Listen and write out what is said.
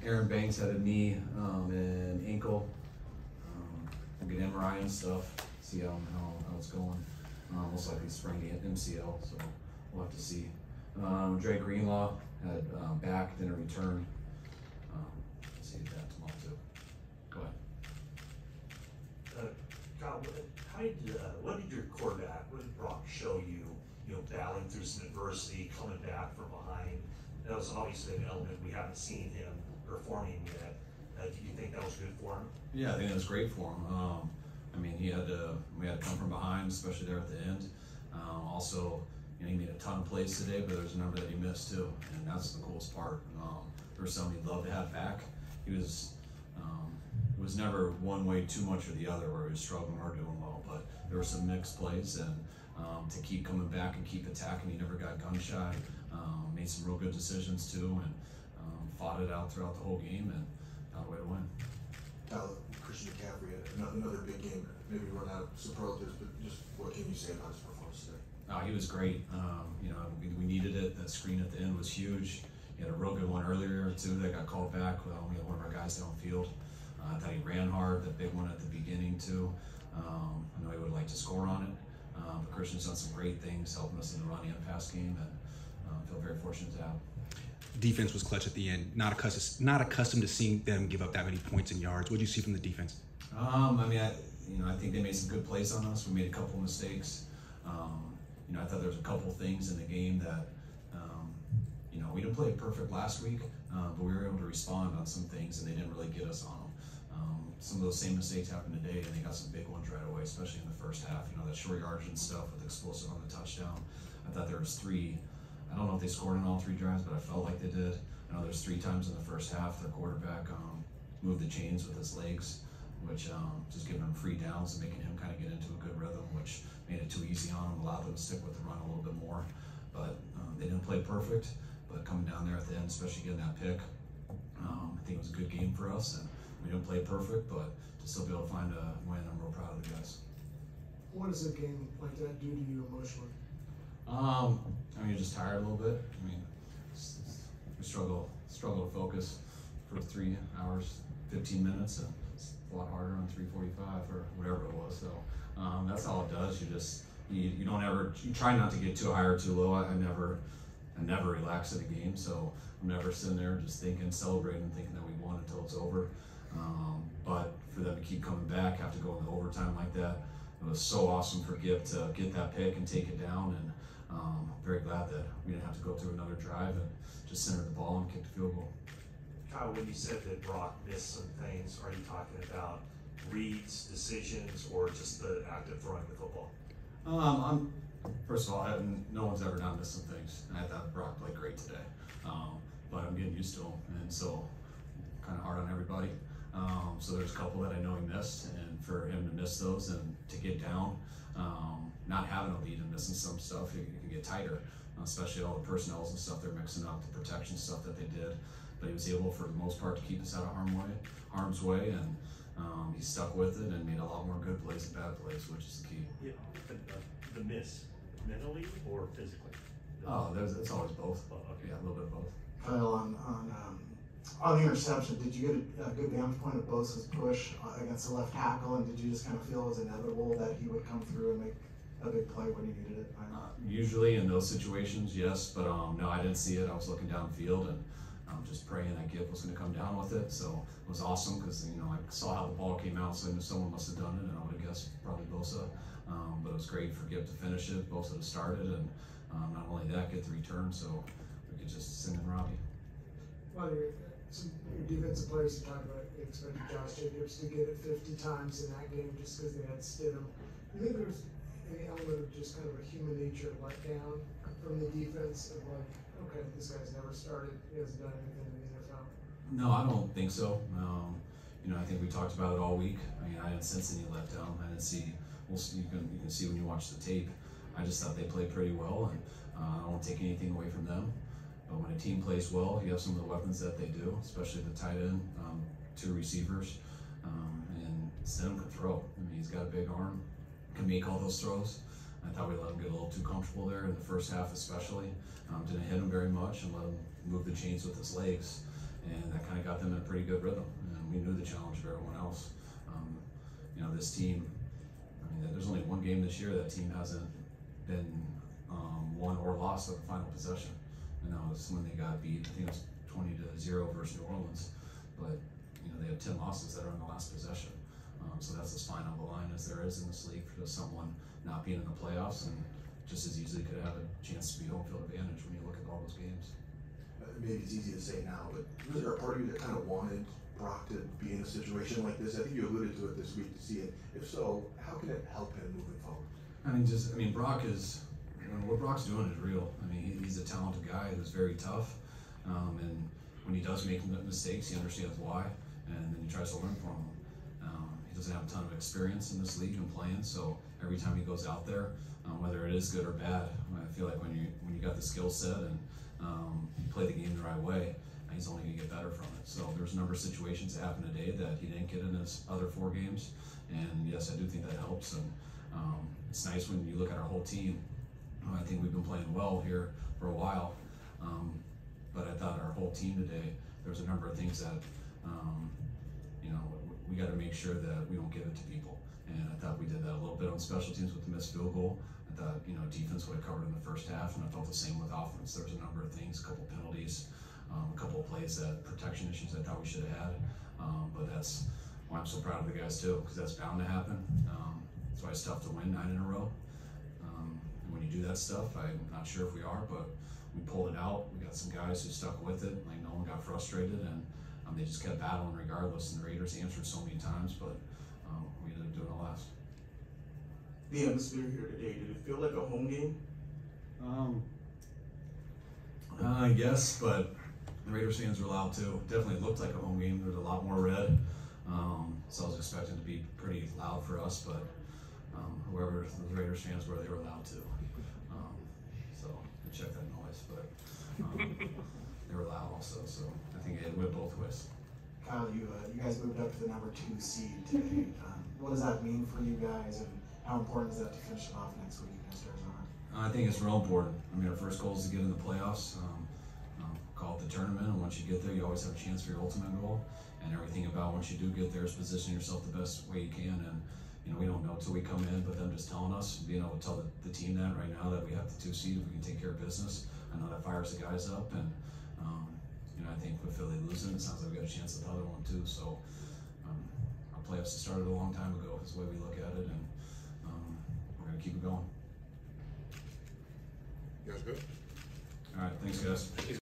Aaron Banks had a knee and ankle. We'll get MRI and stuff, see how it's going. Most likely sprained the MCL, so we'll have to see. Dre Greenlaw had back, then a return. See that tomorrow too. Go ahead. Kyle, what did your quarterback, what did Brock show you, battling through some adversity, coming back from behind? That was obviously an element we haven't seen him performing yet. Do you think that was good for him? Yeah, I think it was great for him. I mean, we had to come from behind, especially there at the end. Also, he made a ton of plays today, but there's a number that he missed too, and that's the coolest part. There was something he'd love to have back. It was never one way too much or the other, where he was struggling or doing well, but there were some mixed plays, and to keep coming back and keep attacking, he never got gun shy. Made some real good decisions too, and fought it out throughout the whole game, and found a way to win. Christian McCaffrey had another big game. Maybe run out of superlatives, but just what can you say about his performance today? He was great. We needed it. That screen at the end was huge. He had a real good one earlier too that got called back. We had one of our guys downfield. I thought he ran hard. The big one at the beginning too. I know he would like to score on it, but Christian's done some great things, helping us in the run and pass game, and feel very fortunate to have. Defense was clutch at the end. Not accustomed to seeing them give up that many points and yards. What did you see from the defense? I think they made some good plays on us. We made a couple of mistakes. I thought there was a couple things in the game that, we didn't play perfect last week, but we were able to respond on some things, and they didn't really get us on them. Some of those same mistakes happened today, and they got some big ones right away, especially in the first half. That short yardage and stuff with explosive on the touchdown. I thought there was three. I don't know if they scored on all three drives, but I felt like they did. I know there's 3 times in the first half their quarterback moved the chains with his legs, which just giving him free downs and making him kind of get into a good rhythm, which made it too easy on him, allowed them to stick with the run a little bit more. But they didn't play perfect, but coming down there at the end, especially getting that pick, I think it was a good game for us. And we didn't play perfect, but to still be able to find a win, I'm real proud of the guys. What does a game like that do to you emotionally? You're just tired a little bit. We struggle to focus for 3 hours, 15 minutes, and it's a lot harder on 3:45 or whatever it was. So that's all it does. You don't ever, you try not to get too high or too low. I never relax in a game, so I'm never sitting there just thinking, celebrating, thinking that we won until it's over. But for them to keep coming back, have to go into overtime like that, it was so awesome for Gibb to get that pick and take it down, and very glad that we didn't have to go through another drive and just center the ball and kick the field goal. Kyle, when you said that Brock missed some things, are you talking about reads, decisions, or just the act of throwing the football? First of all, no one's ever not missed some things. I thought Brock played great today, but I'm getting used to him, and so kind of hard on everybody. So there's a couple that I know he missed, and for him to miss those and to get down, not having a lead and missing some stuff, you can get tighter, especially all the personnels and stuff they're mixing up, the protection stuff that they did. But he was able, for the most part, to keep us out of harm's way, and he stuck with it and made a lot more good plays than bad plays, which is the key. Yeah, the miss, mentally or physically? It's always both. Oh, okay. Yeah, a little bit of both. Kyle, on the interception, did you get a good vantage point of Bosa's push against the left tackle, and did you just kind of feel it was inevitable that he would come through and make a big play when he needed it? Usually in those situations, yes, but no, I didn't see it. I was looking downfield and just praying that Gibb was going to come down with it. So it was awesome because I saw how the ball came out, so I knew someone must have done it, and I would have guessed probably Bosa. But it was great for Gibb to finish it, Bosa to start it, and not only that, get the return, so we could just send in Robbie. Well, your defensive players are talking about expecting Josh Jacobs to get it 50 times in that game just because they had Stidham. Do you think there's any element of just kind of a human nature letdown from the defense of like, okay, this guy's never started, he hasn't done anything in the NFL? No, I don't think so. I think we talked about it all week. I didn't sense any letdown. I didn't see. You can see when you watch the tape. I just thought they played pretty well, and I don't want to take anything away from them. But when a team plays well, you have some of the weapons that they do, especially the tight end, 2 receivers, and Stidham can throw. He's got a big arm, can make all those throws. I thought we let him get a little too comfortable there in the first half, especially. Didn't hit him very much and let him move the chains with his legs, and that kind of got got them in a pretty good rhythm, and we knew the challenge of everyone else. You know, this team, I mean, there's only one game this year that team hasn't been won or lost at the final possession. And that was when they got beat. I think it was 20-0 versus New Orleans. But you know, they have 10 losses that are in the last possession. So that's as fine of a line as there is in this league for someone not being in the playoffs, and just as easily could have a chance to be home field advantage when you look at all those games. Maybe it's easy to say now, but was there a part of you that kind of wanted Brock to be in a situation like this? I think you alluded to it this week to see it. If so, how can it help him moving forward? I mean, Brock is, you know, what Brock's doing is real. I mean, he's a talented guy who's very tough, and when he does make mistakes, he understands why, and then he tries to learn from them. He doesn't have a ton of experience in this league and playing, so every time he goes out there, whether it is good or bad, I feel like when you got the skill set and you play the game the right way, he's only going to get better from it. So there's a number of situations that happened today that he didn't get in his other 4 games, and yes, I do think that helps. And it's nice when you look at our whole team. I think we've been playing well here for a while, but I thought our whole team today, there was a number of things that you know, we got to make sure that we don't give it to people. And I thought we did that a little bit on special teams with the missed field goal. I thought, you know, defense would have covered in the first half, and I felt the same with offense. There was a number of things, a couple penalties, a couple of plays that protection issues I thought we should have had. But that's why I'm so proud of the guys too, because that's bound to happen. That's why it's tough to win 9 in a row. And when you do that stuff, I'm not sure if we are, but we pulled it out. We got some guys who stuck with it. Like, no one got frustrated, and they just kept battling regardless. And the Raiders answered so many times, but we ended up doing the last. The atmosphere here today, did it feel like a home game? Yes, but the Raiders fans were loud too. Definitely looked like a home game. There was a lot more red, so I was expecting it to be pretty loud for us. But whoever the Raiders fans were, they were loud too. So I checked that noise, but they were loud also. So I think it went both ways. Kyle, you guys moved up to the number 2 seed today. What does that mean for you guys, and how important is that to finish it off next week against Arizona? I think it's real important. I mean, our first goal is to get in the playoffs. Call it the tournament, and once you get there, you always have a chance for your ultimate goal. And everything about once you do get there is position yourself the best way you can. And you know, we don't know till we come in, but them just telling us, being able to tell the team that right now that we have the 2 seed, if we can take care of business, I know that fires the guys up. And you know, I think with Philly losing, it sounds like we got a chance at the other one too. So our playoffs started a long time ago. Is the way we look at it, and we're gonna keep it going. You guys good? All right, thanks guys.